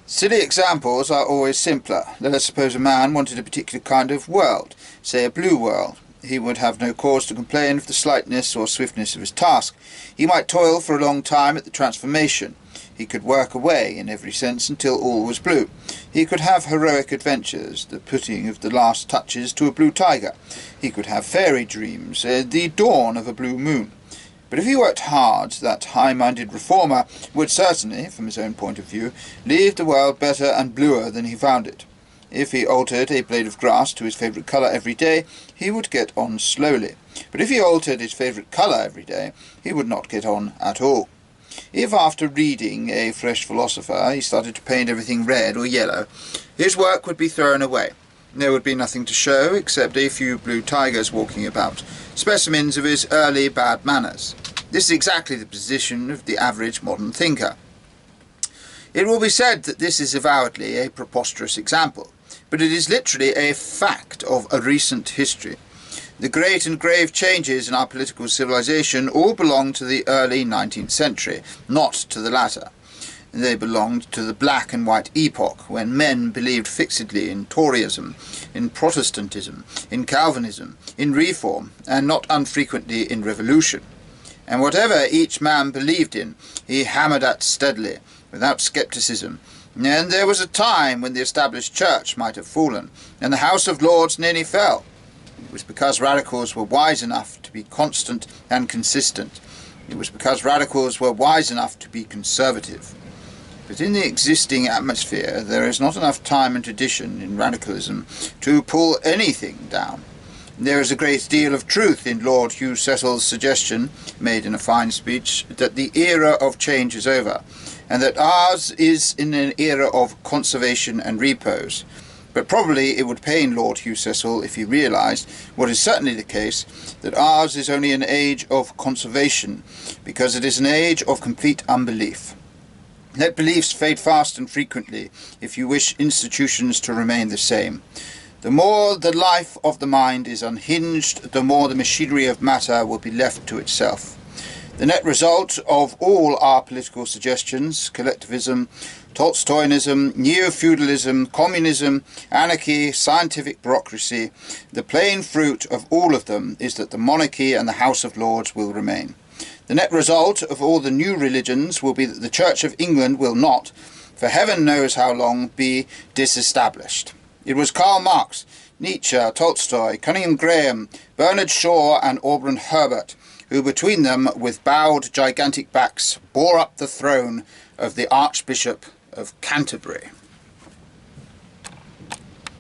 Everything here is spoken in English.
Silly examples are always simpler. Let us suppose a man wanted a particular kind of world, say a blue world. He would have no cause to complain of the slightness or swiftness of his task. He might toil for a long time at the transformation. He could work away, in every sense, until all was blue. He could have heroic adventures, the putting of the last touches to a blue tiger. He could have fairy dreams, the dawn of a blue moon. But if he worked hard, that high-minded reformer would certainly, from his own point of view, leave the world better and bluer than he found it. If he altered a blade of grass to his favourite colour every day, he would get on slowly. But if he altered his favourite colour every day, he would not get on at all. If after reading a fresh philosopher he started to paint everything red or yellow, his work would be thrown away. There would be nothing to show except a few blue tigers walking about, specimens of his early bad manners. This is exactly the position of the average modern thinker. It will be said that this is avowedly a preposterous example, but it is literally a fact of a recent history. The great and grave changes in our political civilization all belong to the early 19th century, not to the latter. They belonged to the black and white epoch, when men believed fixedly in Toryism, in Protestantism, in Calvinism, in reform, and not unfrequently in revolution. And whatever each man believed in, he hammered at steadily, without scepticism. And there was a time when the established church might have fallen, and the House of Lords nearly fell. It was because radicals were wise enough to be constant and consistent. It was because radicals were wise enough to be conservative. But in the existing atmosphere, there is not enough time and tradition in radicalism to pull anything down. There is a great deal of truth in Lord Hugh Cecil's suggestion, made in a fine speech, that the era of change is over, and that ours is in an era of conservation and repose. But probably it would pain Lord Hugh Cecil if he realised, what is certainly the case, that ours is only an age of conservation, because it is an age of complete unbelief. Let beliefs fade fast and frequently, if you wish institutions to remain the same. The more the life of the mind is unhinged, the more the machinery of matter will be left to itself. The net result of all our political suggestions, collectivism, Tolstoyanism, neo-feudalism, communism, anarchy, scientific bureaucracy, the plain fruit of all of them is that the monarchy and the House of Lords will remain. The net result of all the new religions will be that the Church of England will not, for heaven knows how long, be disestablished. It was Karl Marx, Nietzsche, Tolstoy, Cunningham Graham, Bernard Shaw and Auburn Herbert, who between them, with bowed gigantic backs, bore up the throne of the Archbishop of Canterbury.